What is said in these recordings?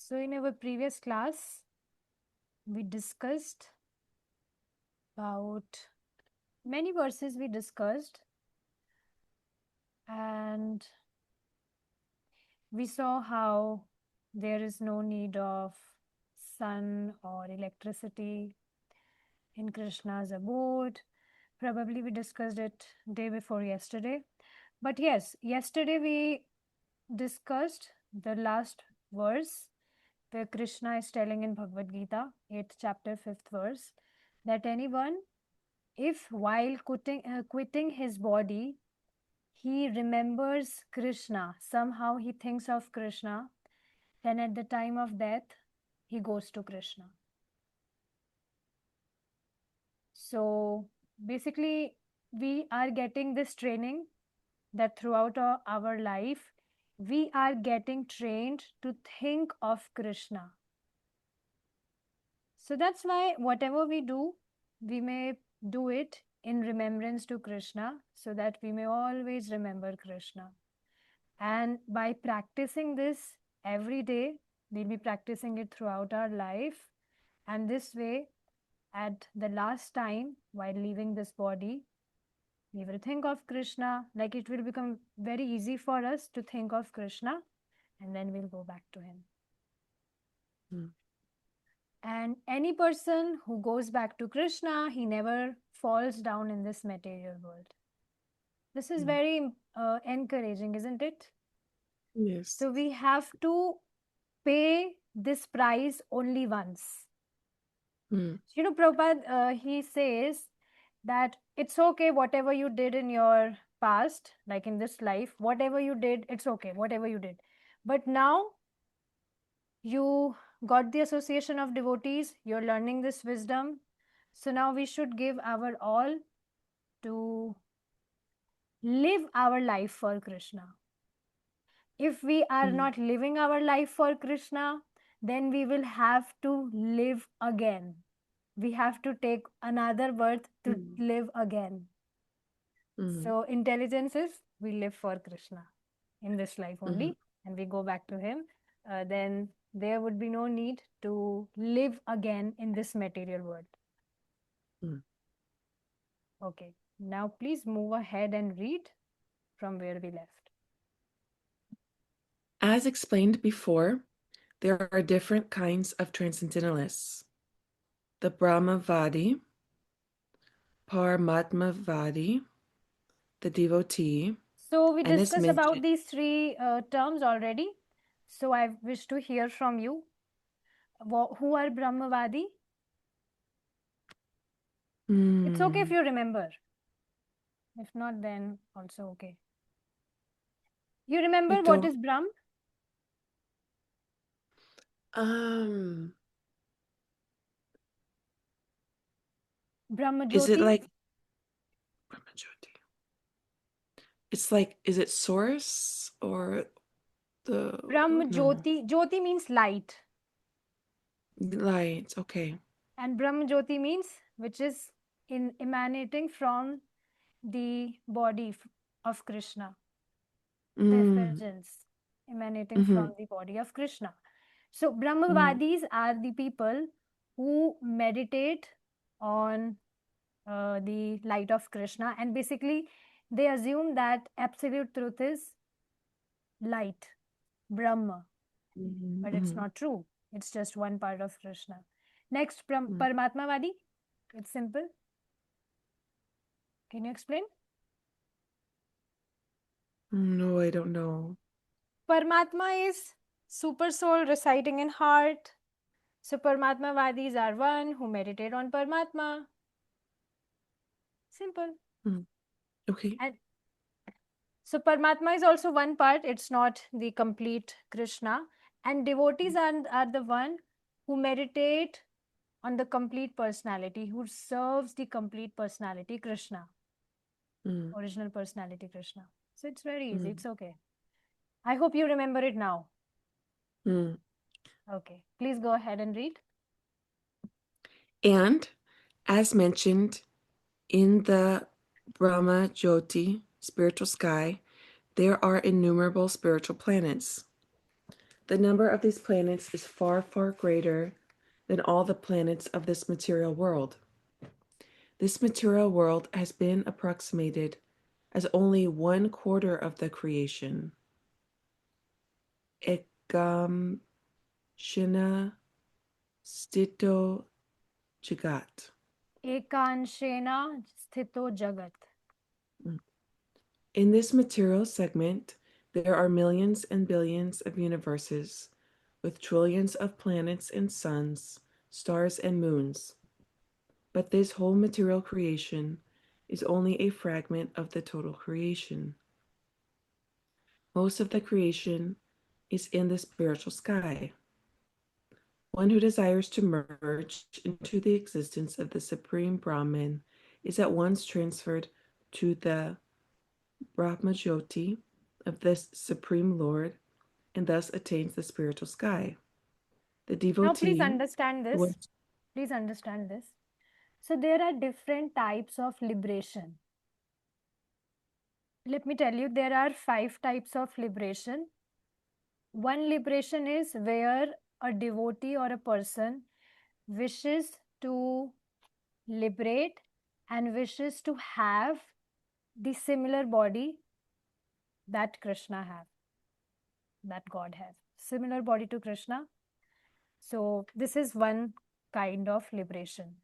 So in our previous class, we discussed about many verses we discussed, and we saw how there is no need of sun or electricity in Krishna's abode. Probably we discussed it day before yesterday. But yes, yesterday we discussed the last verse where Krishna is telling in Bhagavad-gītā, 8th chapter, 5th verse, that anyone, if while quitting his body, he remembers Krishna, somehow he thinks of Krishna, then at the time of death, he goes to Krishna. So basically, we are getting this training that throughout our life, we are getting trained to think of Krishna. So that's why whatever we do, we may do it in remembrance to Krishna, so that we may always remember Krishna. And by practicing this every day, we'll be practicing it throughout our life. And this way, at the last time, while leaving this body, we will think of Krishna, like it will become very easy for us to think of Krishna, and then we'll go back to him. And any person who goes back to Krishna, he never falls down in this material world. This is very encouraging, isn't it? Yes. So we have to pay this price only once. You know, Prabhupada, he says that it's okay whatever you did in your past, like in this life, whatever you did, it's okay, whatever you did. But now you got the association of devotees, you're learning this wisdom. So now we should give our all to live our life for Krishna. If we are not living our life for Krishna, then we will have to live again. We have to take another birth to live again. So intelligence is we live for Krishna in this life only, and we go back to him. Then there would be no need to live again in this material world. Okay, now please move ahead and read from where we left. As explained before, there are different kinds of transcendentalists. The Brahma-vādī, Paramātma-vādī, the devotee. So we and as discussed about mentioned- these three terms already. So I wish to hear from you. Who are Brahma-vādī? It's okay if you remember. If not, then also okay. You remember what is Brahm? Brahma Is it Jyoti? like Brahma-jyoti? It's like, is it source or the Brahma no. Jyoti. Jyoti means light. Light, okay. And Brahma Jyoti means which is emanating from the body of Krishna. The effulgence emanating from the body of Krishna. So Brahma-vādīs are the people who meditate on the light of Krishna, and basically they assume that absolute truth is light, Brahma, but it's not true. It's just one part of Krishna. Next, Paramātma-vādī. It's simple. Can you explain? No, I don't know. Paramatma is super soul residing in heart. So Paramatma-vādīs are one who meditate on Paramatma. Simple. Okay. And so Paramatma is also one part. It's not the complete Krishna. And devotees are the one who meditate on the complete personality, who serves the complete personality Krishna. Original personality Krishna. So it's very easy. It's okay. I hope you remember it now. Okay. Please go ahead and read. And as mentioned in the Brahma-jyoti, spiritual sky, there are innumerable spiritual planets. The number of these planets is far, far greater than all the planets of this material world. This material world has been approximated as only 1/4 of the creation. Ekam Shina Stito Jagat. Ekanshena sthito jagat. In this material segment, there are millions and billions of universes with trillions of planets and suns, stars and moons. But this whole material creation is only a fragment of the total creation. Most of the creation is in the spiritual sky. One who desires to merge into the existence of the Supreme Brahman is at once transferred to the Brahma-jyoti of this Supreme Lord and thus attains the spiritual sky. The devotee. Now, please understand this. Please understand this. So, there are different types of liberation. Let me tell you, there are 5 types of liberation. One liberation is where a devotee or a person wishes to liberate and wishes to have the similar body that Krishna have, that God have, similar body to Krishna. So this is one kind of liberation.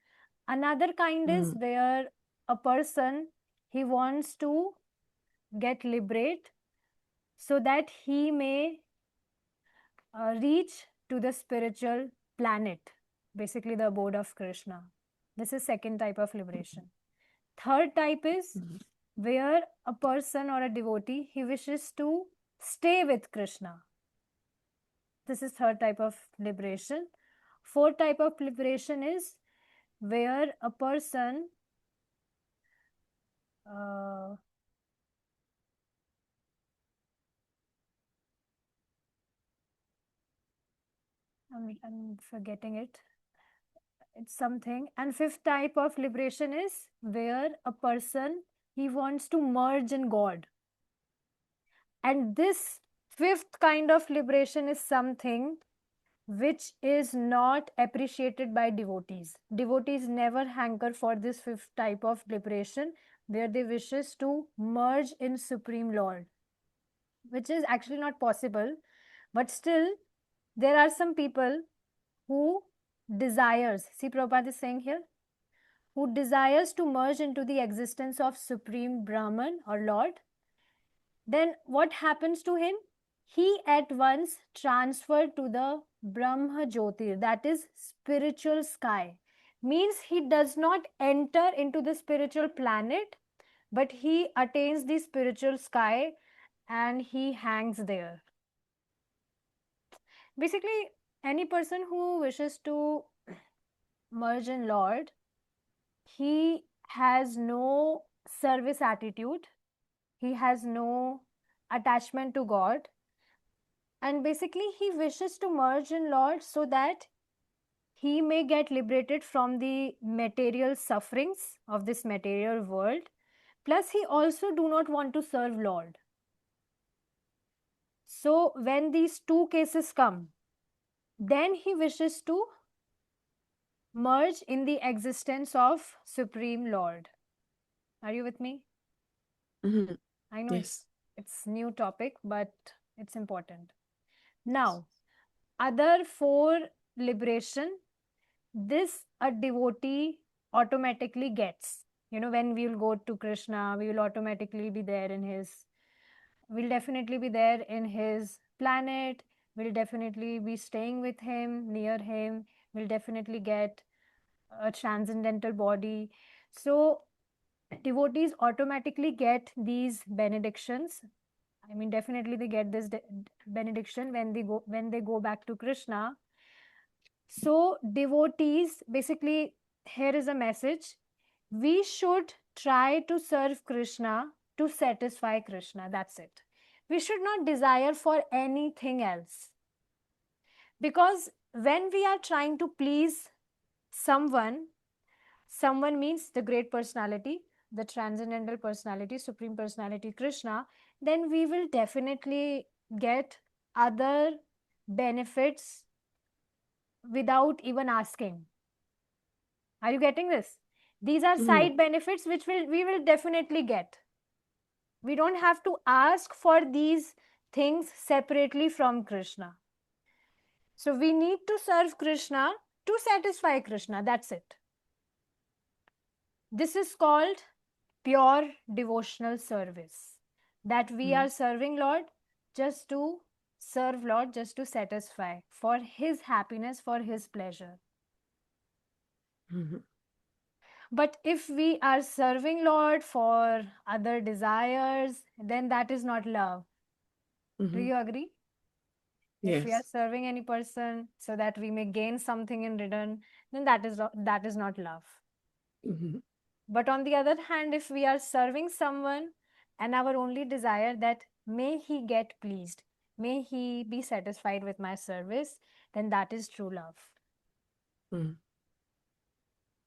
Another kind is where a person, he wants to get liberate so that he may reach to the spiritual planet, basically the abode of Krishna. This is second type of liberation. Third type is where a person or a devotee, he wishes to stay with Krishna. This is third type of liberation. Fourth type of liberation is where a person I'm forgetting it. It's something. And fifth type of liberation is where a person, he wants to merge in God. And this fifth kind of liberation is something which is not appreciated by devotees. Devotees never hanker for this fifth type of liberation where they wishes to merge in Supreme Lord, which is actually not possible. But still, there are some people who desires, see Prabhupada is saying here, who desires to merge into the existence of Supreme Brahman or Lord. Then what happens to him? He at once transferred to the Brahma-jyoti, that is spiritual sky. Means he does not enter into the spiritual planet, but he attains the spiritual sky and he hangs there. Basically, any person who wishes to merge in Lord, he has no service attitude, he has no attachment to God, and basically he wishes to merge in Lord so that he may get liberated from the material sufferings of this material world. Plus, he also do not want to serve Lord. So, when these two cases come, then he wishes to merge in the existence of Supreme Lord. Are you with me? I know Yes. it's new topic, but it's important. Now, other 4 liberation, this a devotee automatically gets. You know, when we will go to Krishna, we will automatically be there in his, we'll definitely be there in his planet, we'll definitely be staying with him, near him, we'll definitely get a transcendental body. So devotees automatically get these benedictions. I mean, definitely they get this benediction when they go back to Krishna. So devotees, basically, here is a message. We should try to serve Krishna to satisfy Krishna. That's it. We should not desire for anything else. Because when we are trying to please someone means the great personality, the transcendental personality, Supreme Personality Krishna, then we will definitely get other benefits without even asking. Are you getting this? These are side benefits which we will definitely get. We don't have to ask for these things separately from Krishna. So we need to serve Krishna to satisfy Krishna. That's it. This is called pure devotional service. That we are serving Lord just to serve Lord, just to satisfy, for His happiness, for His pleasure. But if we are serving Lord for other desires, then that is not love. Do you agree? Yes. If we are serving any person so that we may gain something in return, then that is not love. But on the other hand, if we are serving someone and our only desire that may he get pleased, may he be satisfied with my service, then that is true love.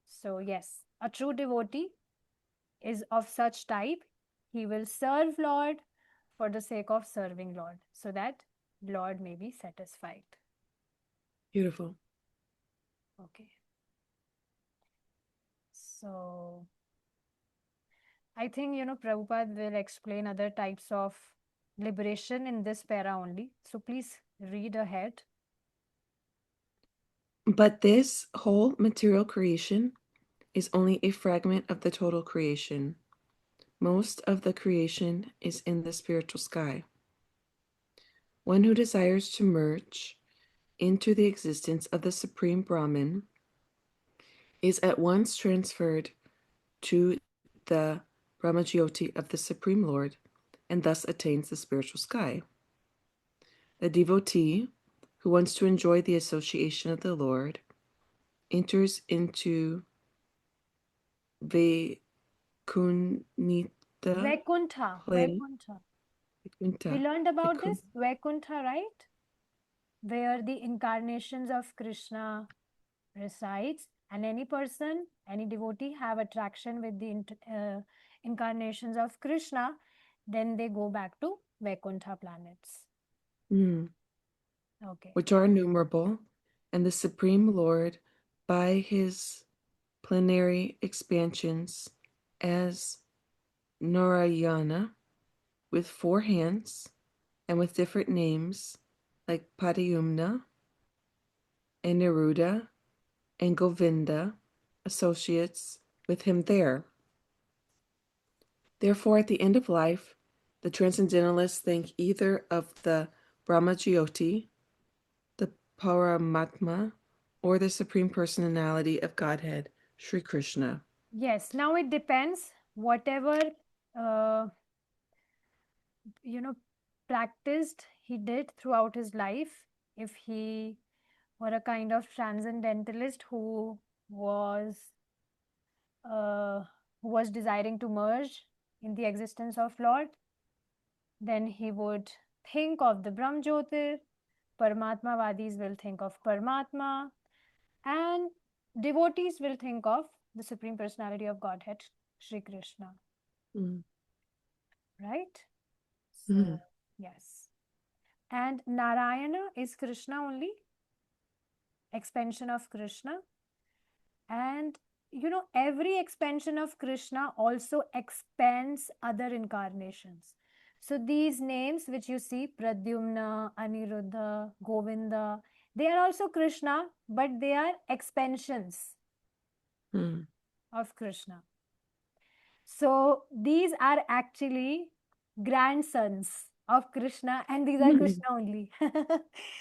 So yes, a true devotee is of such type. He will serve Lord for the sake of serving Lord, so that Lord may be satisfied. Beautiful. Okay. So I think, Prabhupada will explain other types of liberation in this para only. So please read ahead. But this whole material creation is only a fragment of the total creation. Most of the creation is in the spiritual sky. One who desires to merge into the existence of the Supreme Brahman is at once transferred to the Brahma-jyoti of the Supreme Lord and thus attains the spiritual sky. The devotee who wants to enjoy the association of the Lord enters into Vaikuṇṭha. Vaikuṇṭha. We learned about this, Vaikuṇṭha, right? Where the incarnations of Krishna resides, and any person, any devotee have attraction with the incarnations of Krishna, then they go back to Vaikuṇṭha planets. Okay. Which are innumerable, and the Supreme Lord, by his plenary expansions as Narayana, with 4 hands and with different names like Padayumna and Niruddha and Govinda, associates with him there. Therefore, at the end of life, the transcendentalists think either of the Brahma-jyoti, the Paramātma, or the Supreme Personality of Godhead, Sri Krishna. Yes, now it depends. Whatever, practiced he did throughout his life. If he were a kind of transcendentalist who was desiring to merge in the existence of Lord, then he would think of the Brahma-jyotir. Paramātma-vādīs will think of Paramatma, and devotees will think of the Supreme Personality of Godhead, Sri Krishna. Right? So, yes. And Narayana is Krishna only, expansion of Krishna. And every expansion of Krishna also expands other incarnations. So these names which you see, Pradyumna, Aniruddha, Govinda, they are also Krishna, but they are expansions of Krishna. So these are actually grandsons of Krishna, and these are Krishna only.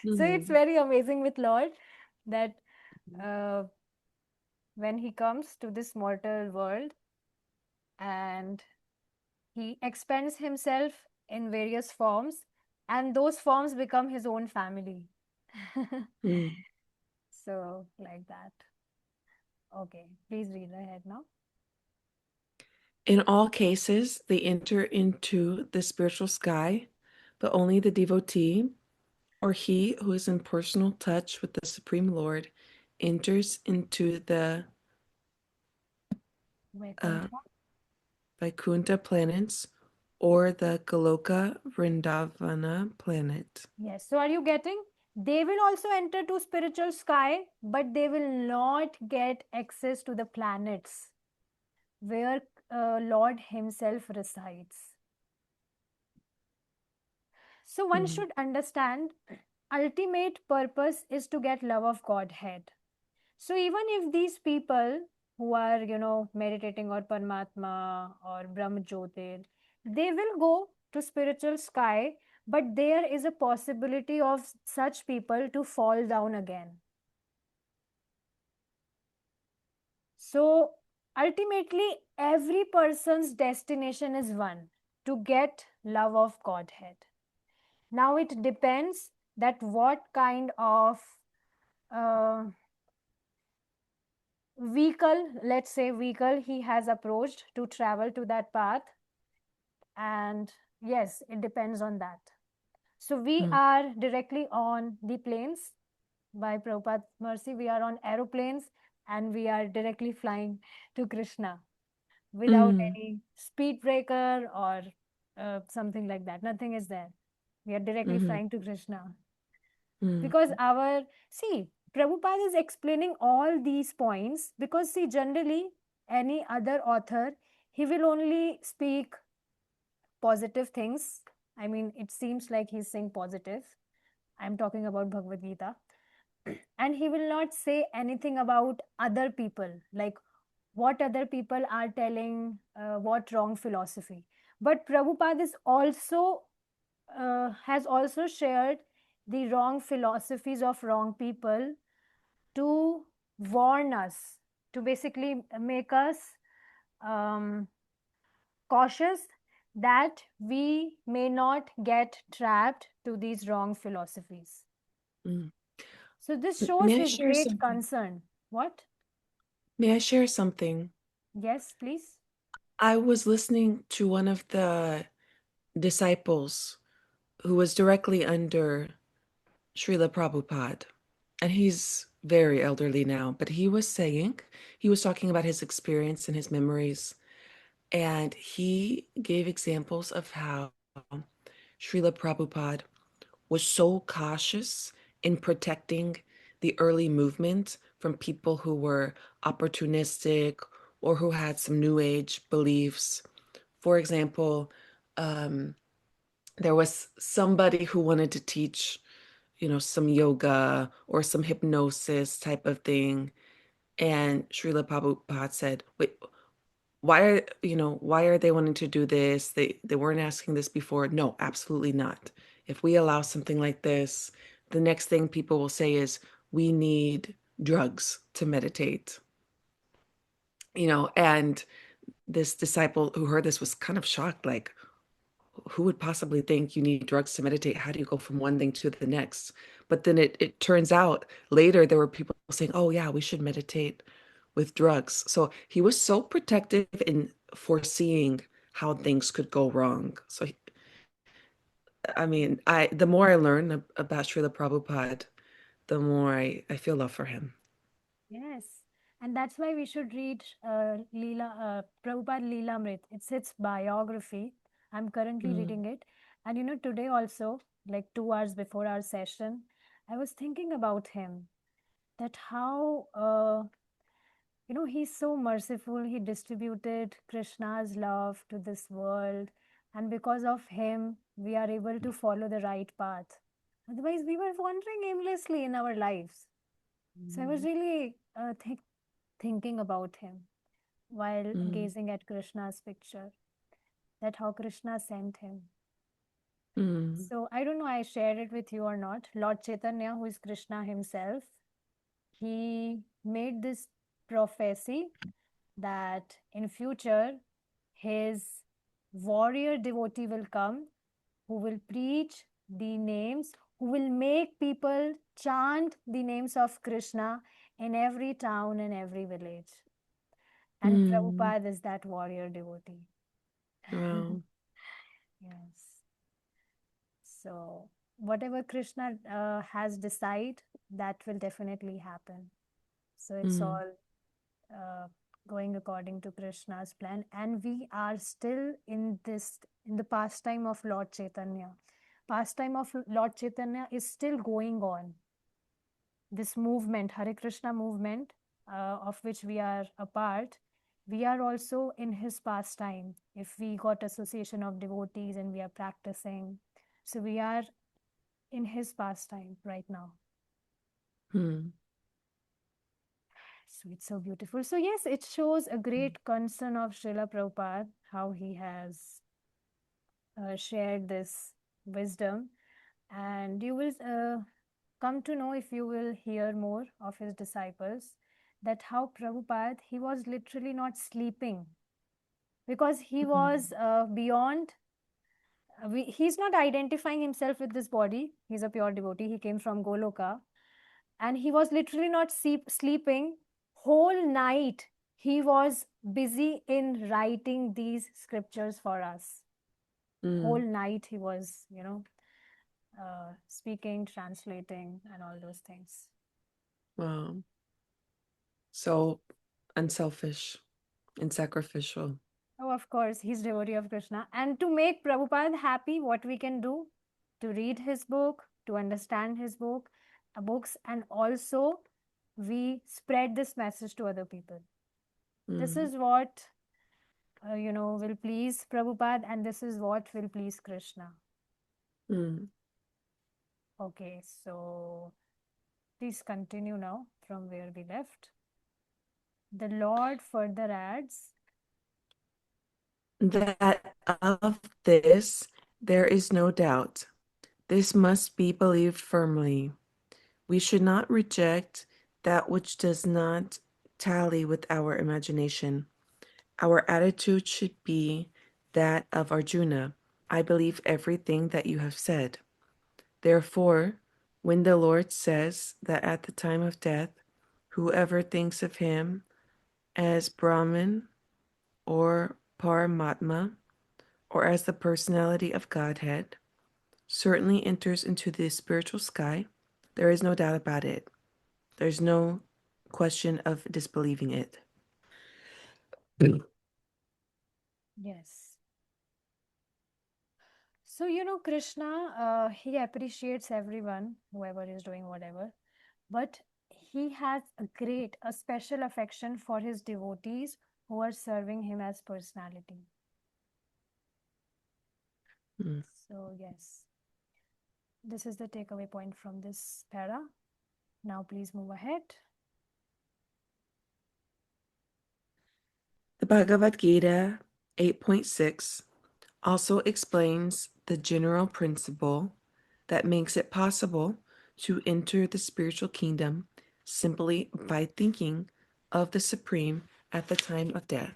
So it's very amazing with Lord that when he comes to this mortal world and he expands himself in various forms, and those forms become his own family. So like that. Okay, please read ahead now. In all cases, they enter into the spiritual sky, but only the devotee, or he who is in personal touch with the Supreme Lord, enters into the Vaikuṇṭha planets or the Goloka Vrindavana planet. Yes. So are you getting? They will also enter to spiritual sky, but they will not get access to the planets where Lord himself resides. So one should understand, ultimate purpose is to get love of Godhead. So even if these people who are, meditating on Paramatma or Brahma Jyotir, they will go to spiritual sky, but there is a possibility of such people to fall down again. So ultimately, every person's destination is one, to get love of Godhead. Now it depends that what kind of vehicle, let's say vehicle, he has approached to travel to that path. And yes, it depends on that. So we are directly on the planes. By Prabhupada's mercy, we are on aeroplanes and we are directly flying to Krishna without any speed breaker or something like that. Nothing is there. We are directly flying to Krishna. Because Prabhupada is explaining all these points because generally any other author, he will only speak positive things. I mean, it seems like he's saying positive. I'm talking about Bhagavad-gītā. And he will not say anything about other people, like what other people are telling, what wrong philosophy. But Prabhupada is also has also shared the wrong philosophies of wrong people to warn us, to basically make us cautious that we may not get trapped to these wrong philosophies. So this shows his great concern. What? May I share something? Yes, please. I was listening to one of the disciples who was directly under Srila Prabhupada, and he's very elderly now, but he was talking about his experience and his memories, and he gave examples of how Srila Prabhupada was so cautious in protecting the early movement from people who were opportunistic or who had some New Age beliefs. For example, there was somebody who wanted to teach, some yoga or some hypnosis type of thing. And Srila Prabhupada said, wait, why are they wanting to do this? They weren't asking this before. No, absolutely not. If we allow something like this, the next thing people will say is, we need drugs to meditate. And this disciple who heard this was kind of shocked, like, who would possibly think you need drugs to meditate? How do you go from one thing to the next? But then it turns out later there were people saying, oh yeah, we should meditate with drugs. So he was so protective in foreseeing how things could go wrong. So the more I learn about Srila Prabhupada, the more I feel love for him. Yes. And that's why we should read Prabhupada Leelamrit. It's his biography. I'm currently reading it. And today also, like 2 hours before our session, I was thinking about him, that how, he's so merciful. He distributed Krishna's love to this world. And because of him, we are able to follow the right path. Otherwise, we were wandering aimlessly in our lives. So I was really thinking about him while gazing at Krishna's picture, that how Krishna sent him. So I don't know, I shared it with you or not. Lord Chaitanya, who is Krishna himself, he made this prophecy that in future his warrior devotee will come who will preach the names, who will make people chant the names of Krishna in every town and every village. And Prabhupada is that warrior devotee. Wow. Yes. So whatever Krishna has decided, that will definitely happen. So it's all going according to Krishna's plan. And we are still in the pastime of Lord Chaitanya. pastime of Lord Chaitanya is still going on. This movement, Hare Krishna movement, of which we are a part, we are also in his pastime. If we got association of devotees and we are practicing, so we are in his pastime right now. So it's so beautiful. So yes, it shows a great concern of Srila Prabhupada, how he has shared this wisdom. And you will come to know, if you will hear more of his disciples, that how Prabhupada, he was literally not sleeping, because he was beyond, he's not identifying himself with this body. He's a pure devotee. He came from Goloka. And he was literally not sleeping. Whole night, he was busy in writing these scriptures for us. Whole night he was, speaking, translating, and all those things. Wow. So unselfish and sacrificial. Oh, of course, he's devotee of Krishna. And to make Prabhupada happy, what we can do? To read his book, to understand his books, and also we spread this message to other people. This is what, will please Prabhupada, and this is what will please Krishna. Okay, so please continue now from where we left. The Lord further adds that of this there is no doubt. This must be believed firmly. We should not reject that which does not tally with our imagination. Our attitude should be that of Arjuna. I believe everything that you have said. Therefore, when the Lord says that at the time of death, whoever thinks of him as Brahman or Paramātma, or as the personality of Godhead, certainly enters into the spiritual sky, there is no doubt about it. There's no question of disbelieving it. yes. So, Krishna, he appreciates everyone, whoever is doing whatever, but he has a special affection for his devotees who are serving him as personality. So, yes, this is the takeaway point from this para. Now, please move ahead. The Bhagavad-gītā 8.6 also explains the general principle that makes it possible to enter the spiritual kingdom simply by thinking of the Supreme at the time of death.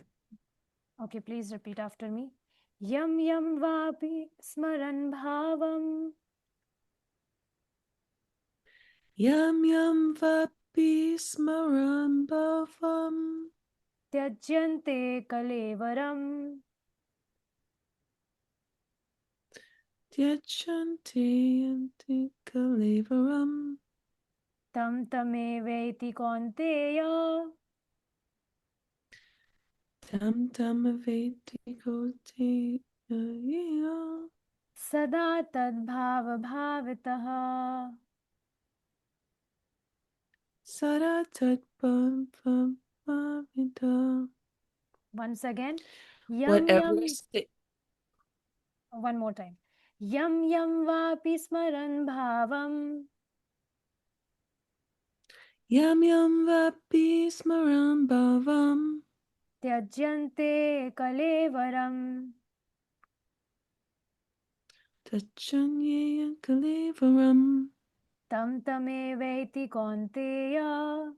Okay, please repeat after me. Yam yam vapi smaran bhavam. Yam yam vapi smaran bhavam. Tyajyante kalevaram. Tyajyante kalevaram. Tam tameveti kaunteya. Tam tameveti kaunteya. Sada tadbhava bhavitaha. Sada tadbhava bhavitaha. Once again. Yam Whatever yam. One more time. Yam yam vapi smaran bhavam. Yam yam vapi smaran bhavam. Tyajyante kalevaram. Tyajyante kalevaram. Tam tameveti kaunteya.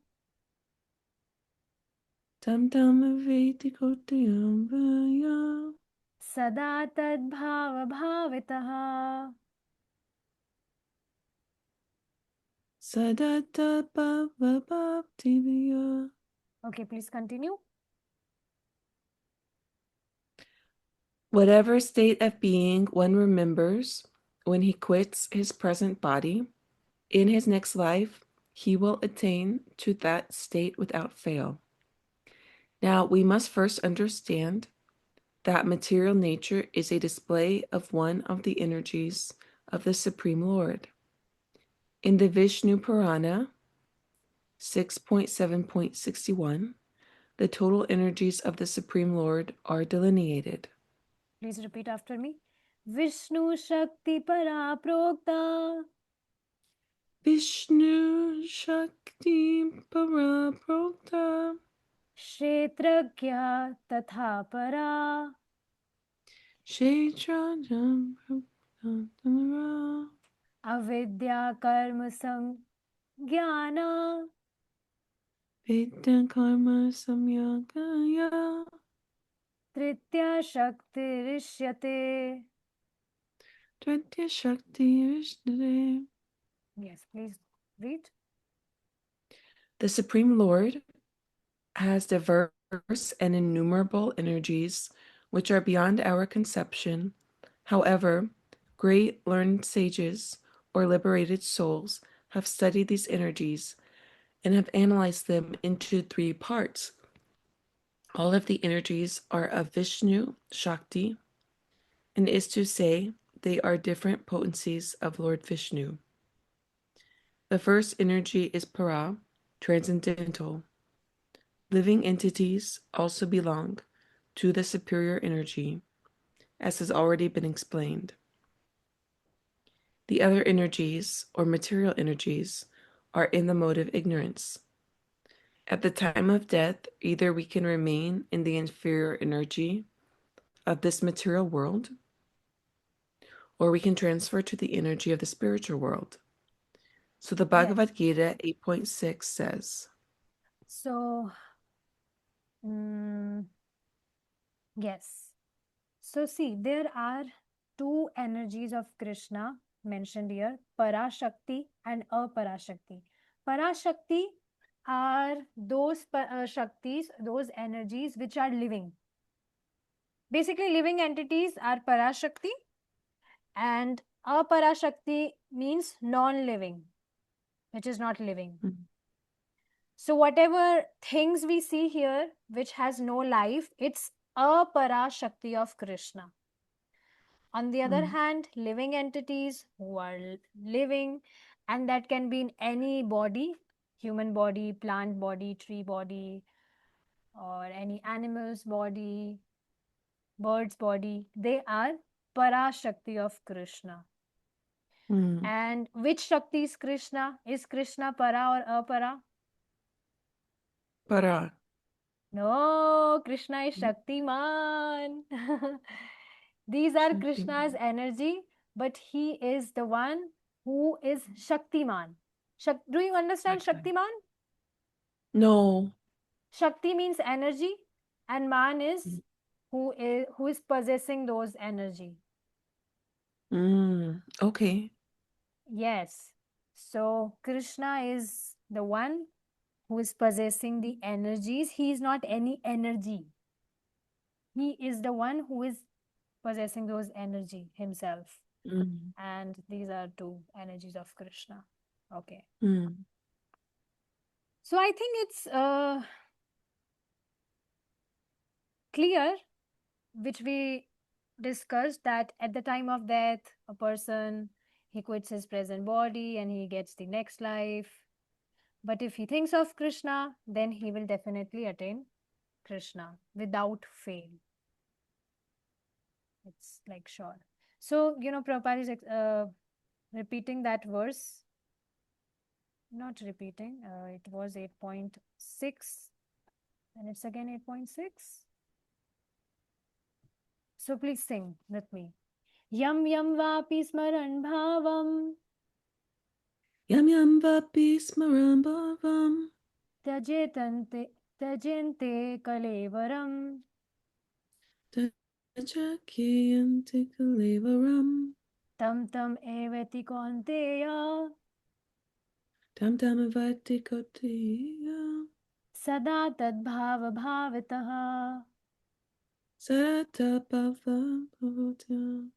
Tam tameveti kaunteya. Sada tadbhava bhavitaha. Sada tadbhava bhavitiya. Okay, please continue. Whatever state of being one remembers when he quits his present body, in his next life, he will attain to that state without fail. Now, we must first understand that material nature is a display of one of the energies of the Supreme Lord. In the Vishnu Purana 6.7.61, the total energies of the Supreme Lord are delineated. Please repeat after me. Vishnu Shakti Para Prokta. Vishnu Shakti Para Prokta. Kshetragya Tatha Para. Kshetrajam Prokta. Avidya Karma Samgyana. Vidya Karma Samyagaya. Tritya Shakti Rishyate. Tritya Shakti Vishnade. Yes, please read. The Supreme Lord has diverse and innumerable energies which are beyond our conception. However, great learned sages or liberated souls have studied these energies and have analyzed them into three parts. All of the energies are of Vishnu, Shakti, and is to say, they are different potencies of Lord Vishnu. The first energy is Para, transcendental. Living entities also belong to the superior energy, as has already been explained. The other energies, or material energies, are in the mode of ignorance. At the time of death, either we can remain in the inferior energy of this material world, or we can transfer to the energy of the spiritual world. So the Yes. Bhagavad-gītā 8.6 says, So, yes. So see, there are two energies of Krishna mentioned here, Parashakti and Aparashakti. Parashakti are those Shaktis, those energies which are living. Basically, living entities are Parashakti, and Aparashakti means non-living, which is not living. So whatever things we see here which has no life, it's Aparashakti of Krishna. On the other hand, living entities who are living, and that can be in any body, human body, plant body, tree body, or any animal's body, bird's body, they are Parashakti of Krishna. And which Shakti is Krishna? Is Krishna Para or Apara? Para. No, Krishna is Shaktiman. These are Krishna's energy, but he is the one who is Shaktiman. Do you understand Shaktiman? No. Shakti means energy, and Man is who is possessing those energy. Okay. Yes. So Krishna is the one who is possessing the energies. He is not any energy. He is the one who is possessing those energy himself. And these are two energies of Krishna. Okay. So I think it's clear, which we discussed, that at the time of death, a person, he quits his present body and he gets the next life. But if he thinks of Krishna, then he will definitely attain Krishna without fail. It's like sure. So, Prabhupada is repeating that verse. Not repeating. It was 8.6 and it's again 8.6. So please sing with me. Yam yam vapi smaran bhavam. Yam yam vapi smaran bhavam. Tyajente kalevaram. Tyajente kalevaram. Tam tam evati kaunteya. Tam tam evati kaunteya. Sada tad bhava bhavitaha. Sada bhava bhavita.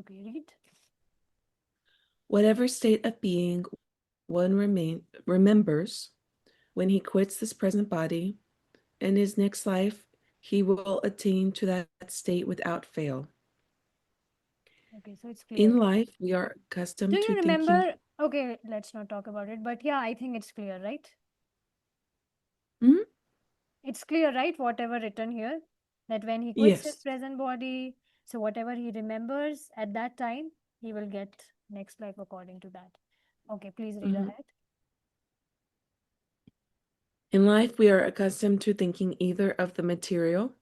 Okay, read. Whatever state of being one remembers when he quits this present body, in his next life, he will attain to that state without fail. Okay, so it's clear. In life, we are Do accustomed you to thinking. remember? Okay, let's not talk about it. But yeah, I think it's clear, right? Hmm? It's clear, right? Whatever written here, that when he quits his Yes. present body, so whatever he remembers at that time, he will get next life according to that. Okay, please read Mhm. ahead. In life, we are accustomed to thinking either of the material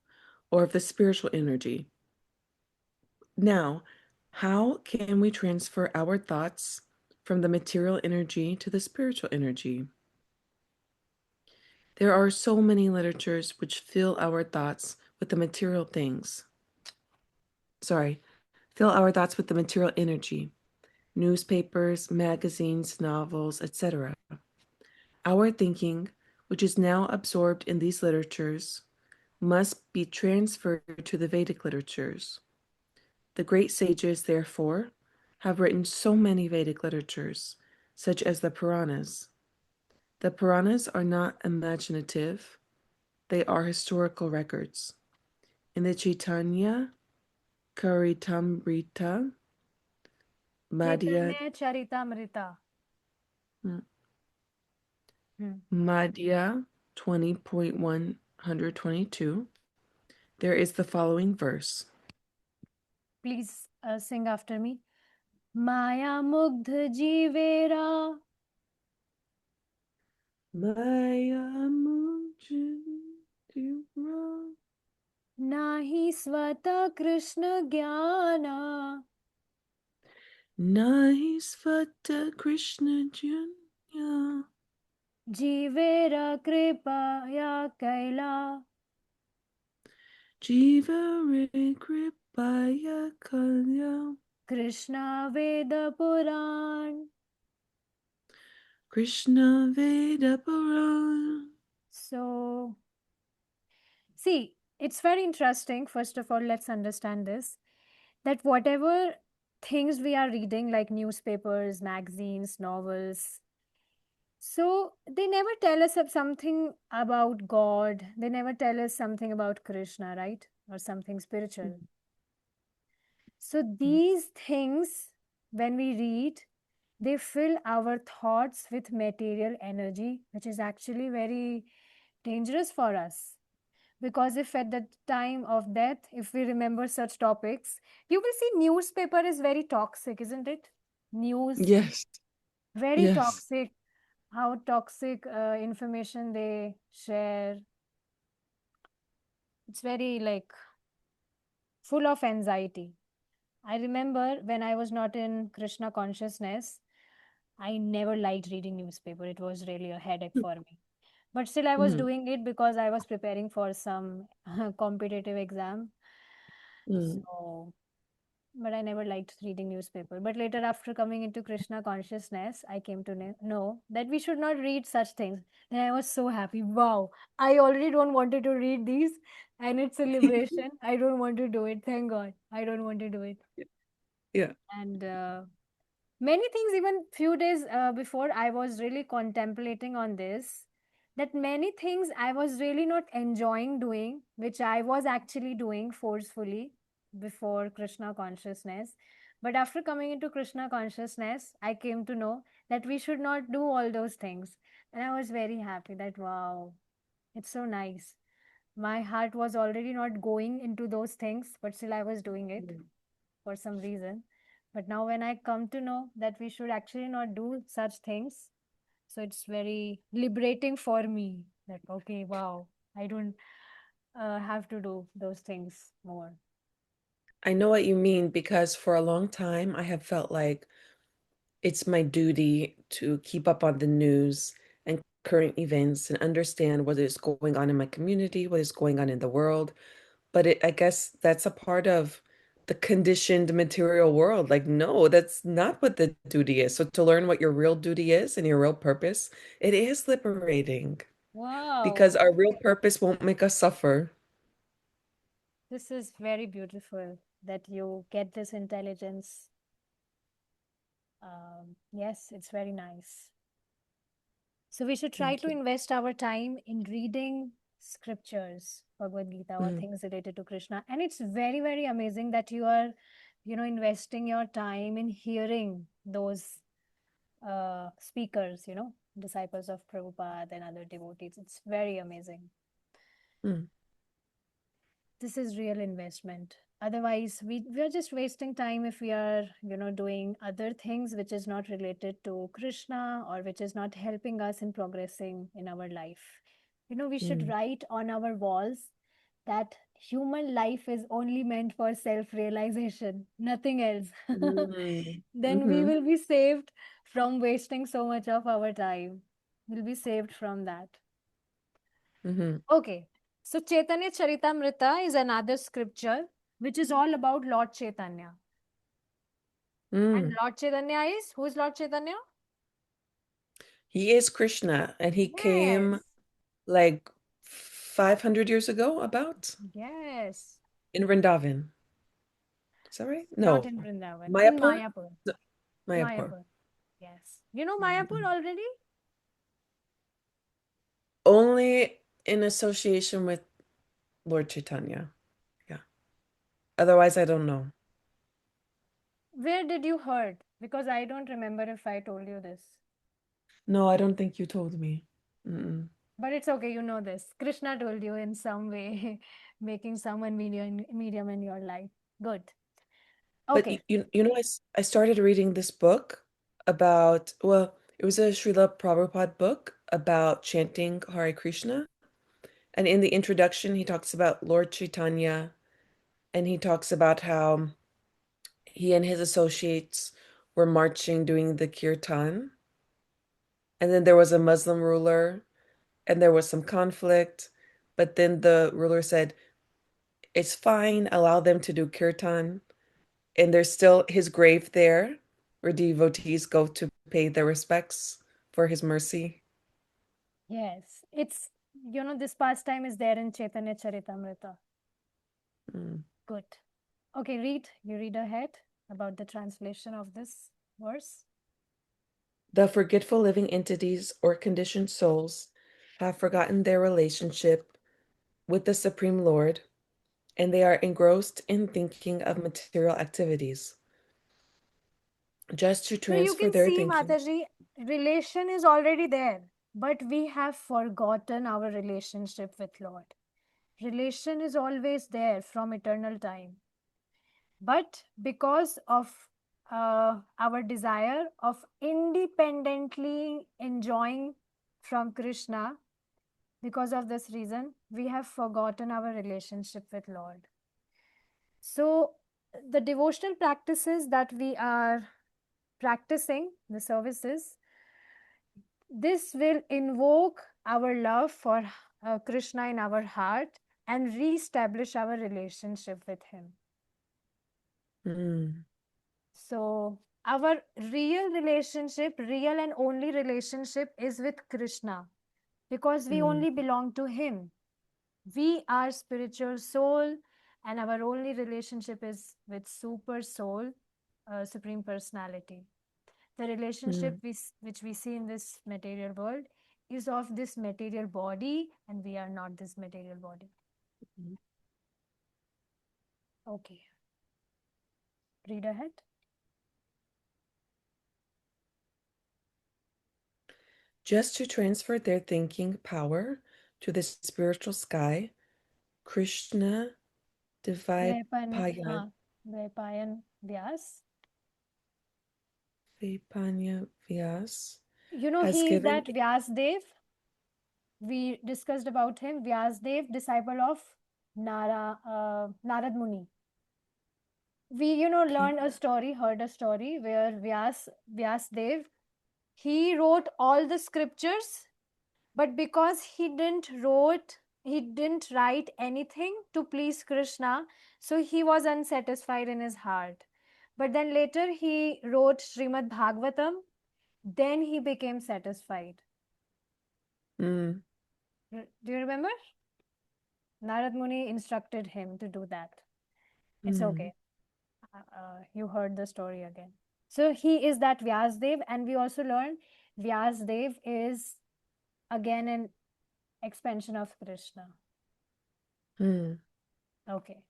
or of the spiritual energy. Now, how can we transfer our thoughts from the material energy to the spiritual energy? There are so many literatures which fill our thoughts with the material things. Sorry, fill our thoughts with the material energy. Newspapers, magazines, novels, etc. Our thinking, which is now absorbed in these literatures, must be transferred to the Vedic literatures. The great sages, therefore, have written so many Vedic literatures, such as the Puranas. The Puranas are not imaginative, they are historical records. In the Chaitanya Charitamrita, Madhya, Chaitanya Charitamrita. Hmm. Madhya 20.122, there is the following verse. Please sing after me. Maya Mugdha Jivera Maya Mujira Nahi Swata Krishna Jnana Nahi Svata Krishna Janya Jivera Kripaya Kaila Jiva Re Kripaya Kalya Krishna Veda Puran. Krishna Veda Puran. So, see, it's very interesting. First of all, let's understand this, that whatever things we are reading, like newspapers, magazines, novels, so they never tell us of something about God. They never tell us something about Krishna, right? Or something spiritual. So these things, when we read, they fill our thoughts with material energy, which is actually very dangerous for us. Because if at the time of death, if we remember such topics, you will see newspaper is very toxic, isn't it? News, Yes, very yes. toxic. How toxic information they share. It's very like full of anxiety. I remember when I was not in Krishna consciousness, I never liked reading newspaper. It was really a headache for me. But still, I was Mm, doing it because I was preparing for some competitive exam. mm, So, but I never liked reading newspaper. But later, after coming into Krishna consciousness, I came to know that we should not read such things. Then I was so happy. Wow, I already don't wanted to read these, and it's a liberation. I don't want to do it. Thank God, I don't want to do it. yeah. And many things, even few days before, I was really contemplating on this, that many things I was really not enjoying doing, which I was actually doing forcefully before Krishna consciousness. But after coming into Krishna consciousness, I came to know that we should not do all those things. And I was very happy that, wow, it's so nice. My heart was already not going into those things, but still I was doing it Mm. for some reason. But now, when I come to know that we should actually not do such things, so it's very liberating for me that, okay, wow, I don't have to do those things more. I know what you mean because for a long time I have felt like it's my duty to keep up on the news and current events and understand what is going on in my community, what is going on in the world. But I guess that's a part of the conditioned material world. Like, no, that's not what the duty is. So to learn what your real duty is and your real purpose, it is liberating because Wow, our real purpose won't make us suffer. this is very beautiful that you get this intelligence. Yes, it's very nice. So we should try Thank to you. invest our time in reading scriptures, Bhagavad-gītā, or Mm. things related to Krishna. And it's very, very amazing that you are investing your time in hearing those speakers, disciples of Prabhupada and other devotees. It's very amazing. Mm. This is real investment. Otherwise, we are just wasting time if we are, doing other things which is not related to Krishna or which is not helping us in progressing in our life. We should write on our walls that human life is only meant for self-realization, nothing else. Mm. Then we Mm-hmm. will be saved from wasting so much of our time. We'll be saved from that. Mm-hmm. Okay. So Chaitanya Charitamrita is another scripture which is all about Lord Chaitanya. And Lord Chaitanya is, who is Lord Chaitanya? He is Krishna, and he came Yes. like 500 years ago, about Yes. in Vrindavan. Is that right? Not No, in Vrindavan, in Mayapur. Mayapur. No, Mayapur. Mayapur. Yes. You know Mayapur already? Only in association with Lord Chaitanya. Yeah. Otherwise, I don't know. Where did you heard? Because I don't remember if I told you this. No, I don't think you told me. Mm-mm. But it's okay, you know this. Krishna told you in some way, making someone medium in your life. Good. But Okay. I started reading this book about, well, it was a Srila Prabhupada book about chanting Hare Krishna. And in the introduction, he talks about Lord Chaitanya, and he talks about how he and his associates were marching doing the kirtan. And then there was a Muslim ruler, and there was some conflict. But then the ruler said, it's fine, allow them to do kirtan. And there's still his grave there where devotees go to pay their respects for his mercy. Yes. It's, this pastime is there in Chaitanya Charitamrita. Mm. Good. Okay, read. You read ahead about the translation of this verse. The forgetful living entities or conditioned souls have forgotten their relationship with the Supreme Lord, and they are engrossed in thinking of material activities. Just to So you transfer can their see, thinking. Mataji, relation is already there, but we have forgotten our relationship with Lord. Relation is always there from eternal time. But because of our desire of independently enjoying from Krishna, because of this reason, we have forgotten our relationship with Lord. So the devotional practices that we are practicing, the services, this will invoke our love for Krishna in our heart and re-establish our relationship with him. Mm. So our real relationship, real and only relationship is with Krishna, because we only belong to him. We are spiritual soul, and our only relationship is with super soul, supreme personality. The relationship which we see in this material world is of this material body, and we are not this material body. Okay. Read ahead. Just to transfer their thinking power to the spiritual sky, Krishna Dvaipayan Vaipayan Vyas. Vyas has He is given. that Vyāsadeva. We discussed about him. Vyāsadeva, disciple of Narad Muni. We, learned a story, heard a story where Vyāsadeva, he wrote all the scriptures, but because he didn't write anything to please Krishna, so he was unsatisfied in his heart. But then later he wrote Srimad Bhagavatam, then he became satisfied. Mm. Do you remember? Narad Muni instructed him to do that. It's okay. You heard the story again. So he is that Vyāsadeva, and we also learned Vyāsadeva is again an expansion of Krishna. Mm. Okay.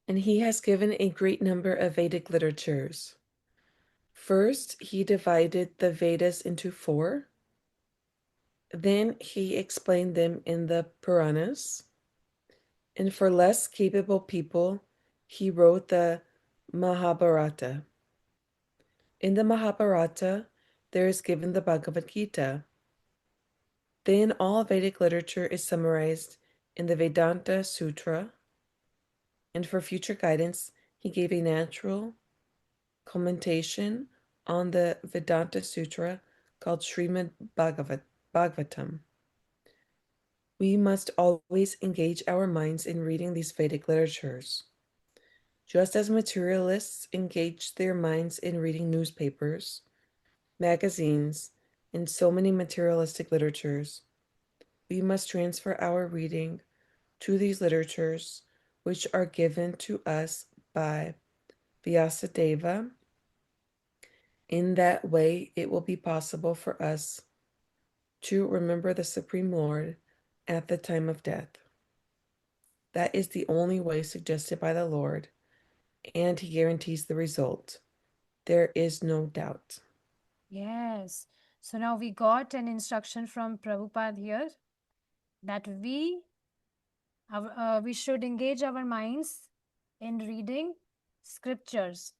and he has given a great number of Vedic literatures. First, he divided the Vedas into 4. Then he explained them in the Puranas. And for less capable people, he wrote the Mahabharata. In the Mahabharata, there is given the Bhagavad-gītā. Then all Vedic literature is summarized in the Vedanta Sutra. And for future guidance, he gave a natural commentation on the Vedanta Sutra called Srimad Bhagavatam. We must always engage our minds in reading these Vedic literatures. Just as materialists engage their minds in reading newspapers, magazines, and so many materialistic literatures, we must transfer our reading to these literatures, which are given to us by Vyāsadeva. In that way, it will be possible for us to remember the Supreme Lord at the time of death. That is the only way suggested by the Lord, and he guarantees the result. There is no doubt. Yes. So now we got an instruction from Prabhupada here that we should engage our minds in reading scriptures,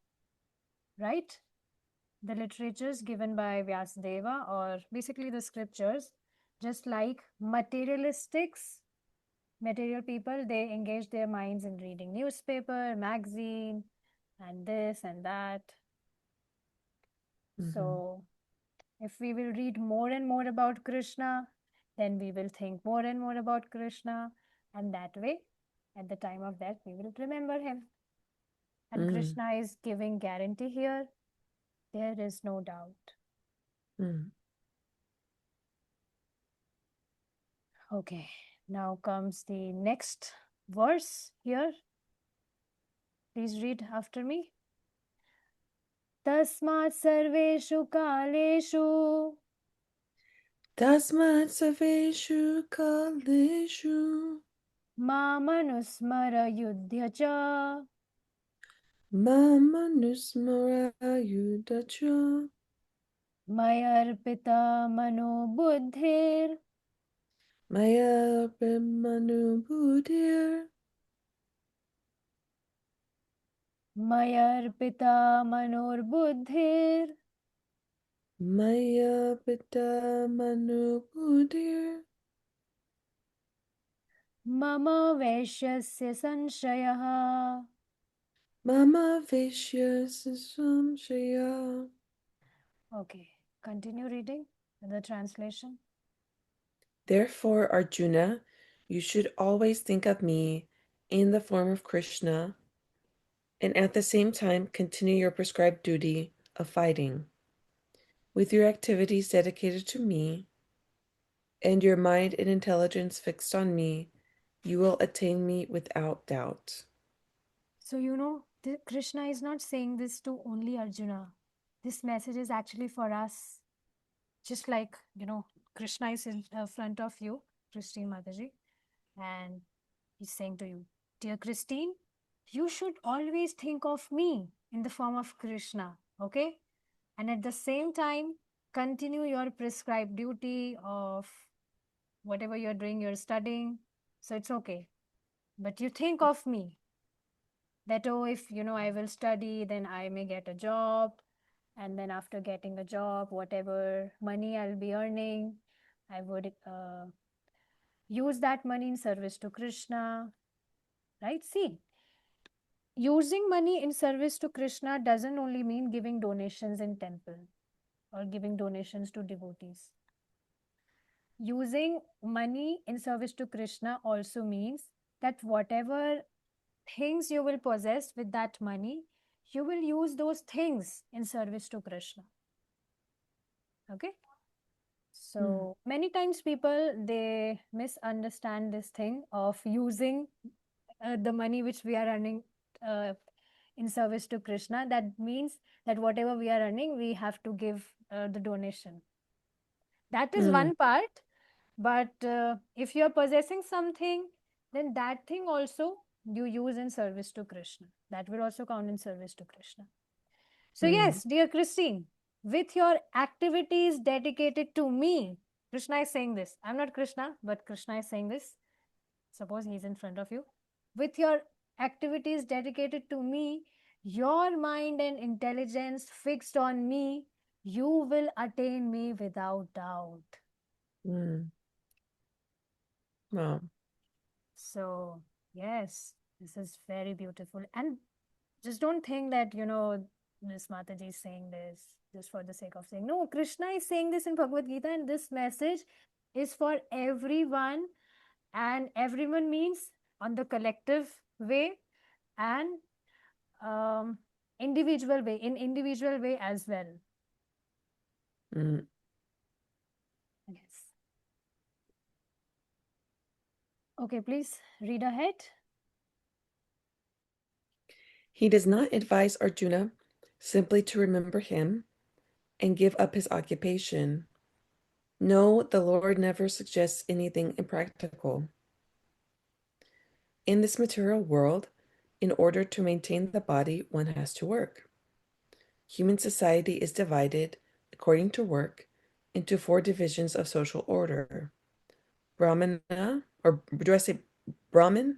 right? The literatures given by Vyāsadeva, or basically the scriptures, just like material people, they engage their minds in reading newspaper, magazine, and this and that. So if we will read more and more about Krishna, then we will think more and more about Krishna, and that way, at the time of death, we will remember him. And Krishna is giving guarantee here. There is no doubt. Okay, now comes the next verse here. Please read after me. Tasmat sarveshu kaleshu. Tasmat sarveshu kaleshu. Mamanusmara yudhyacha. Mamanusmara yudhyacha. Mayarpita mano buddhir. Mayarpita mano buddhir. Mayarpita manor buddhir. Mayarpita mano buddhir. Mama vaishyasya sanshayah. Mama vaishyasya sanshayah. Okay, continue reading the translation. Therefore, Arjuna, you should always think of me in the form of Krishna, and at the same time continue your prescribed duty of fighting. With your activities dedicated to me, and your mind and intelligence fixed on me, you will attain me without doubt. So, Krishna is not saying this to only Arjuna. This message is actually for us. Just like, Krishna is in front of you, Christine Mataji, and he's saying to you, dear Christine, you should always think of me in the form of Krishna, okay? And at the same time, continue your prescribed duty of whatever you're doing, you're studying. So it's okay. But you think of me that, if, I will study, then I may get a job. And then after getting a job, whatever money I'll be earning, I would use that money in service to Krishna, right? See, using money in service to Krishna doesn't only mean giving donations in temple or giving donations to devotees. Using money in service to Krishna also means that whatever things you will possess with that money, you will use those things in service to Krishna. Okay? So many times people, they misunderstand this thing of using the money which we are earning in service to Krishna. That means that whatever we are earning, we have to give the donation. That is one part. But if you are possessing something, then that thing also you use in service to Krishna. That will also count in service to Krishna. So yes, dear Christine, with your activities dedicated to me, Krishna is saying this. I'm not Krishna, but Krishna is saying this. Suppose he's in front of you. With your activities dedicated to me, your mind and intelligence fixed on me, you will attain me without doubt. Wow. So, yes, this is very beautiful. And just don't think that, Miss Mataji is saying this just for the sake of saying. No, Krishna is saying this in Bhagavad-gītā, and this message is for everyone. And everyone means on the collective way and individual way, in individual way as well. Yes. Okay, please read ahead. He does not advise Arjuna simply to remember him and give up his occupation. No, the Lord never suggests anything impractical. In this material world, in order to maintain the body, one has to work. Human society is divided, according to work, into 4 divisions of social order. Brahmana, or do I say Brahmin?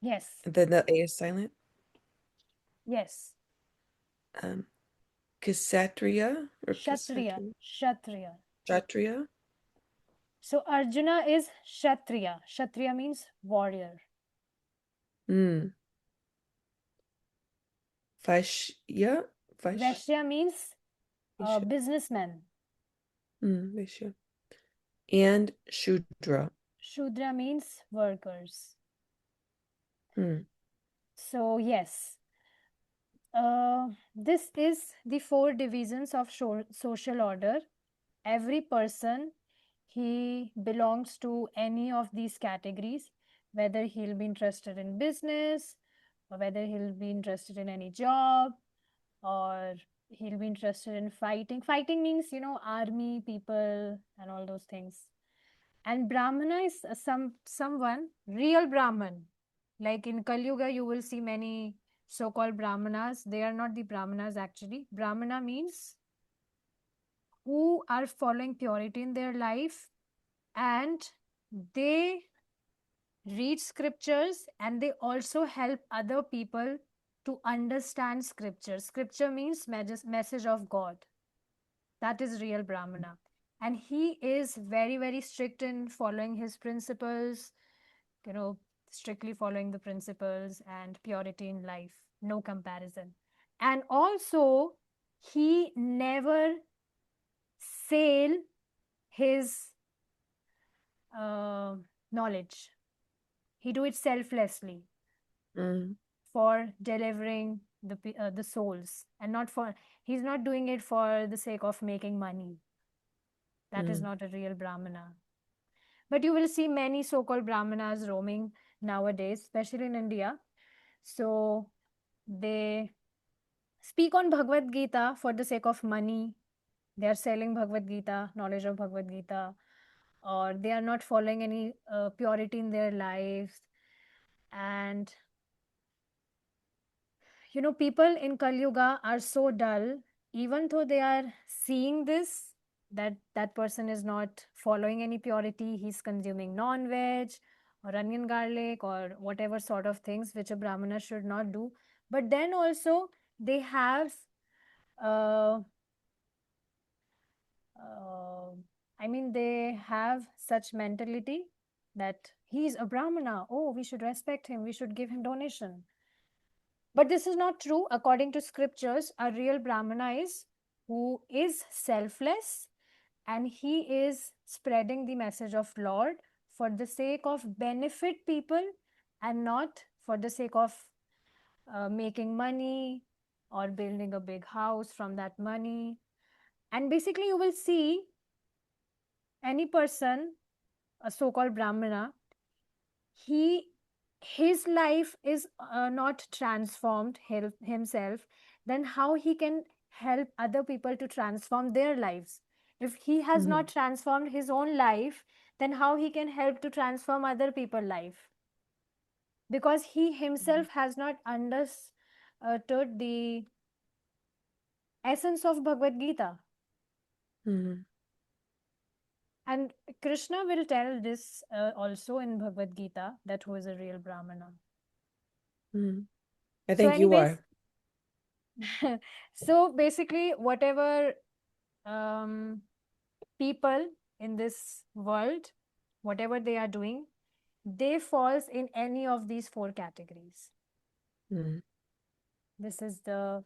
Yes. Then the A is silent. Yes. Kshatriya or Kshatriya. Kshatriya. Kshatriya. So Arjuna is Kshatriya. Kshatriya means warrior. Vaishya. Vaishya means businessman. Vaishya. And Shudra. Shudra means workers. Hmm. So yes, this is the 4 divisions of social order. Every person, he belongs to any of these categories, whether he'll be interested in business, or whether he'll be interested in any job, or he'll be interested in fighting. Fighting means, army people and all those things. And Brahmana is someone, real Brahman. Like in Kali Yuga, you will see many so-called Brahmanas. They are not the Brahmanas actually. Brahmana means who are following purity in their life, and they read scriptures and they also help other people to understand scripture. Scripture means message of God. That is real Brahmana. And he is very, very strict in following his principles, strictly following the principles and purity in life. No comparison. And also, he never sell his knowledge. He do it selflessly for delivering the souls, and he's not doing it for the sake of making money. That is not a real Brahmana. But you will see many so-called Brahmanas roaming nowadays, especially in India. So they speak on Bhagavad-gītā for the sake of money. They are selling Bhagavad-gītā, knowledge of Bhagavad-gītā, or they are not following any purity in their lives. And people in Kali Yuga are so dull, even though they are seeing this, that person is not following any purity. He's consuming non-veg or onion garlic or whatever sort of things which a Brahmana should not do. But then also they have they have such mentality that he's a Brahmana. Oh, we should respect him. We should give him donation. But this is not true. According to scriptures, a real Brahmana is who is selfless, and he is spreading the message of Lord for the sake of benefit people and not for the sake of making money or building a big house from that money. And basically you will see any person, a so-called Brahmana, his life is not transformed himself, then how he can help other people to transform their lives? If he has not transformed his own life, then how he can help to transform other people's life? because he himself has not understood the essence of Bhagavad-gītā. Mm-hmm. And Krishna will tell this also in Bhagavad-gītā, that who is a real Brahmana. Mm-hmm. I So think you anyways, are. so basically whatever people in this world, whatever they are doing, they falls in any of these four categories. Mm-hmm. This is the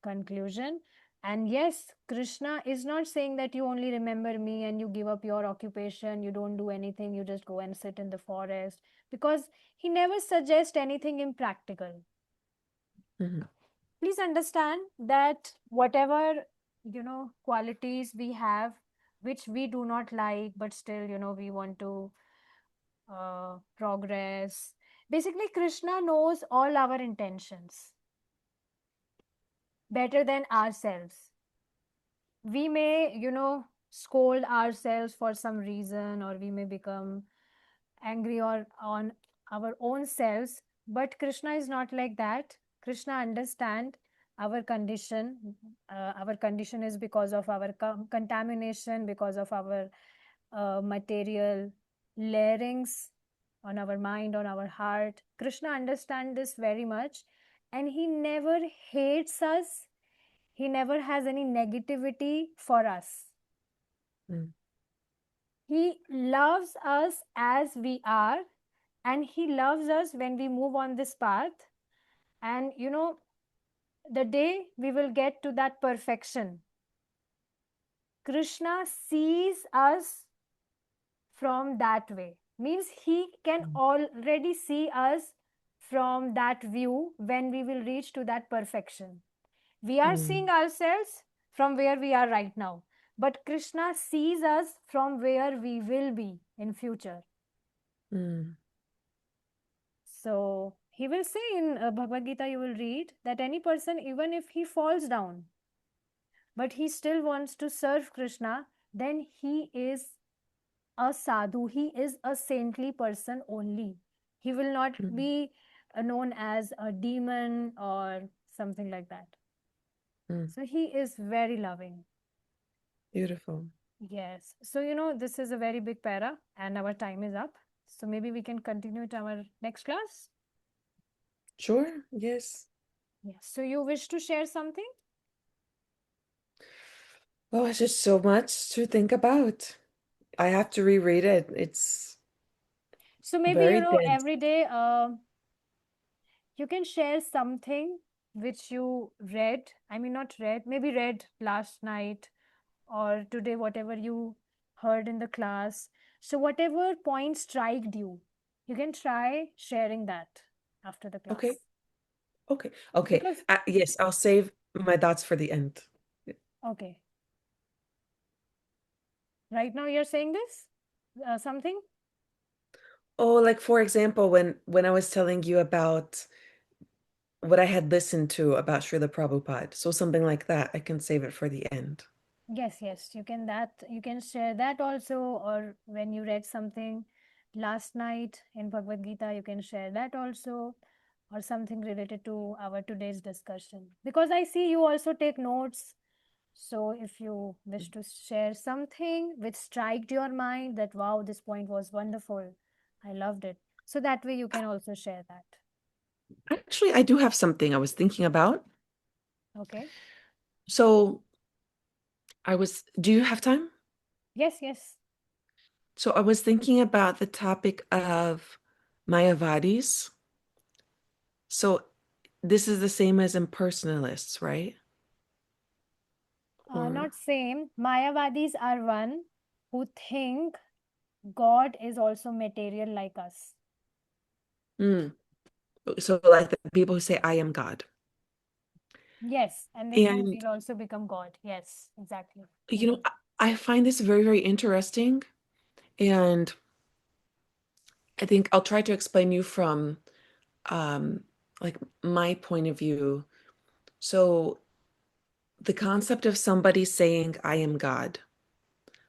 conclusion. And yes, Krishna is not saying that you only remember me and you give up your occupation, you don't do anything, you just go and sit in the forest, because he never suggests anything impractical. Mm-hmm. Please understand that whatever, qualities we have, which we do not like, but still, we want to progress. Basically, Krishna knows all our intentions better than ourselves. We may, scold ourselves for some reason, or we may become angry or on our own selves, but Krishna is not like that. Krishna understand our condition. Our condition is because of our contamination, because of our material layerings on our mind, on our heart. Krishna understands this very much, and he never hates us. He never has any negativity for us. Mm-hmm. He loves us as we are, and he loves us when we move on this path. And the day we will get to that perfection, Krishna sees us from that way. Means he can already see us from that view when we will reach to that perfection. We are seeing ourselves from where we are right now, but Krishna sees us from where we will be in future. Mm-hmm. So he will say in Bhagavad-gītā, you will read that any person, even if he falls down, but he still wants to serve Krishna, then he is a sadhu. He is a saintly person only. He will not be known as a demon or something like that. Mm-hmm. So he is very loving. Beautiful. Yes. So, this is a very big para and our time is up. So maybe we can continue it our next class. Sure. Yes. Yes. So you wish to share something? Oh, it's just so much to think about. I have to reread it. It's So maybe, very dense. every day you can share something which you read. I mean, not read, maybe read last night or today, whatever you heard in the class. So whatever point striked you, you can try sharing that after the class. Okay. Okay. Okay. Because, Yes, I'll save my thoughts for the end. okay. Right now you're saying this? Something? Oh, like for example, when I was telling you about what I had listened to about Srila Prabhupada. So something like that. I can save it for the end. Yes, yes. You can share that also, or when you read something last night in Bhagavad-gītā, you can share that also, or something related to our today's discussion. Because I see you also take notes. So if you wish to share something which struck your mind that, wow, this point was wonderful, I loved it. So that way you can also share that. Actually, I do have something I was thinking about. Okay. So do you have time? Yes, yes. So I was thinking about the topic of Mayavadis. So this is the same as impersonalists, right? Or Not same. Mayavadis are one who think God is also material like us. so like the people who say I am God. Yes, and they think And we'll also become God. Yes, exactly. I find this very, very interesting. And I think I'll try to explain you from like my point of view. So the concept of somebody saying I am God,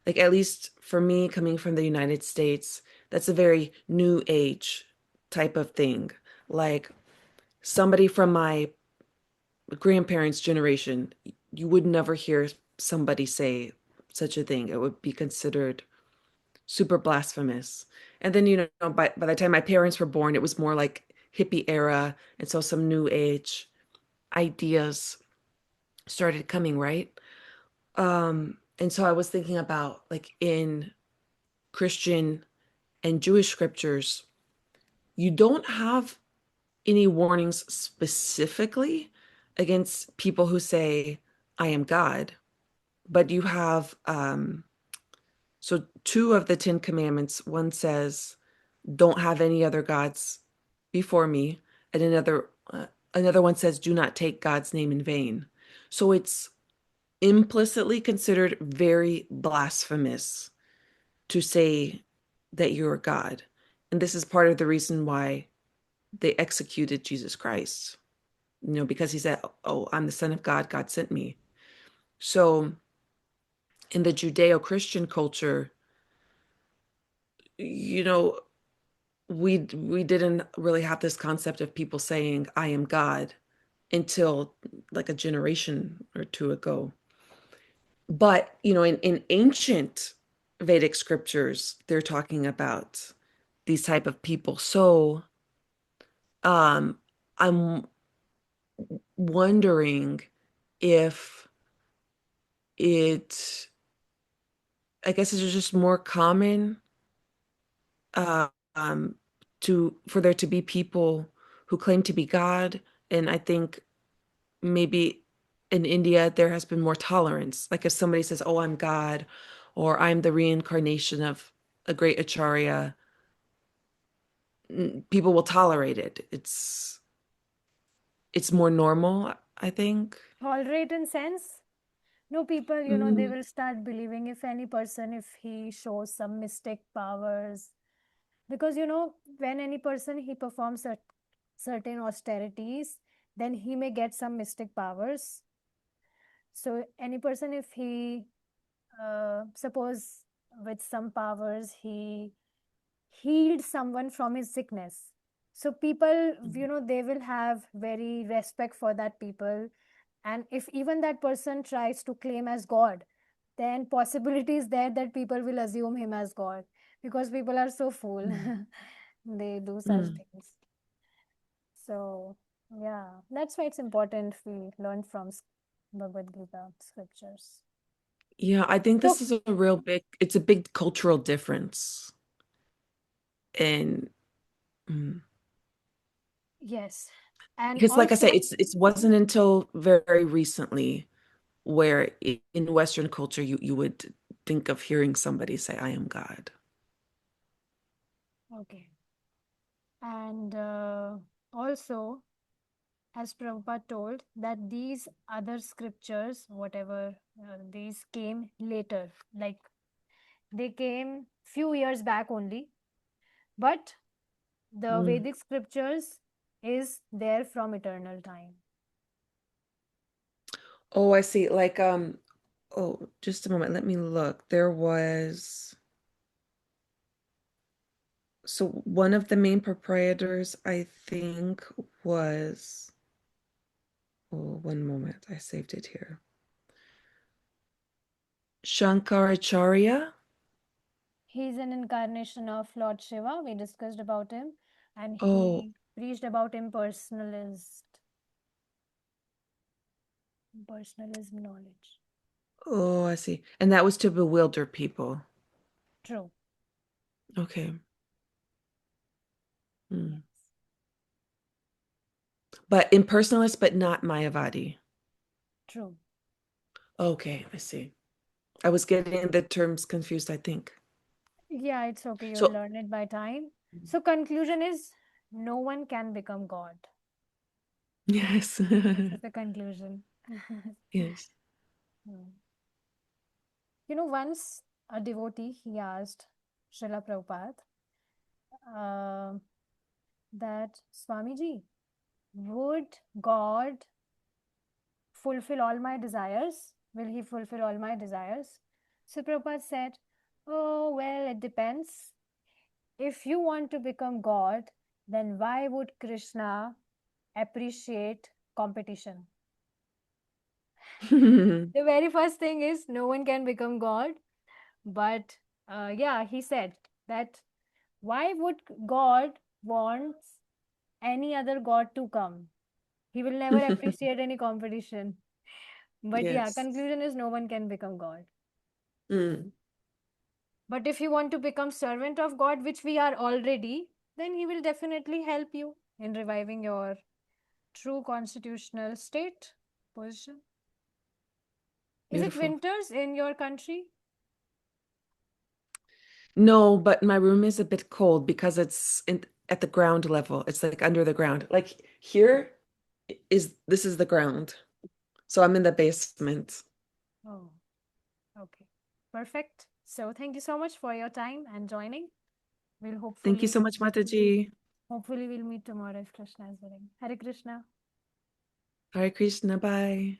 like at least for me coming from the United States, that's a very new age type of thing. Like somebody from my grandparents' generation, you would never hear somebody say such a thing. It would be considered super blasphemous. And then, by the time my parents were born, it was more like hippie era. And so some new age ideas started coming, right? And so I was thinking about like in Christian and Jewish scriptures, you don't have any warnings specifically against people who say, I am God, but you have, so two of the 10 commandments, one says, don't have any other gods before me. And another one says, do not take God's name in vain. So it's implicitly considered very blasphemous to say that you're God. And this is part of the reason why they executed Jesus Christ, because he said, oh, I'm the Son of God, God sent me. So in the Judeo-Christian culture, we didn't really have this concept of people saying, I am God, until like a generation or two ago. But, in ancient Vedic scriptures, they're talking about these type of people. So I'm wondering if it, I guess it's just more common uh, um, for there to be people who claim to be God. And I think maybe in India, there has been more tolerance. Like if somebody says, oh, I'm God, or I'm the reincarnation of a great Acharya, people will tolerate it. It's more normal, I think. Tolerate in sense? No, people, they will start believing if any person, if he shows some mystic powers. Because, when any person, he performs certain austerities, then he may get some mystic powers. So any person, if he, suppose with some powers, he healed someone from his sickness. So people, they will have very respect for that people. And if even that person tries to claim as God, then possibility is there that people will assume him as God, because people are so fool. They do such things. So yeah, that's why it's important we learn from Bhagavad-gītā scriptures. Yeah, I think So this is it's a big cultural difference. And yes, and because like I said, also it wasn't until very recently where in Western culture you would think of hearing somebody say, I am God. okay, and also, as Prabhupada told, that these other scriptures, whatever these came later, like they came few years back only, but the Vedic scriptures is there from eternal time. Oh, I see. Like, oh, just a moment. Let me look. So one of the main proprietors, I think, was, oh, one moment. I saved it here. Shankaracharya. He's an incarnation of Lord Shiva. We discussed about him, and Oh, he preached about personalism knowledge. oh, I see. And that was to bewilder people. True. Okay. But impersonalist, but not Mayavadi. True. Okay, I see. I was getting the terms confused, I think. Yeah, it's okay. You'll So, learn it by time. So conclusion is no one can become God. yes. This is the conclusion. Yes. Once a devotee, he asked Srila Prabhupada that, Swamiji, would God fulfill all my desires? Will he fulfill all my desires? So Prabhupada said, oh, well, it depends. If you want to become God, then why would Krishna appreciate competition? The very first thing is no one can become God. But yeah, he said that why would God want any other God to come? He will never appreciate any competition. But yeah, Yes. conclusion is no one can become God. Mm. But if you want to become servant of God, which we are already, then he will definitely help you in reviving your true constitutional state position. Is it Beautiful. winters in your country? No, but my room is a bit cold because it's at the ground level. It's like under the ground. Like here this is the ground. So I'm in the basement. Oh, okay. Perfect. So thank you so much for your time and joining. We'll Thank you so much, Mataji. hopefully we'll meet tomorrow if Krishna is willing. Hare Krishna. Hare Krishna, bye.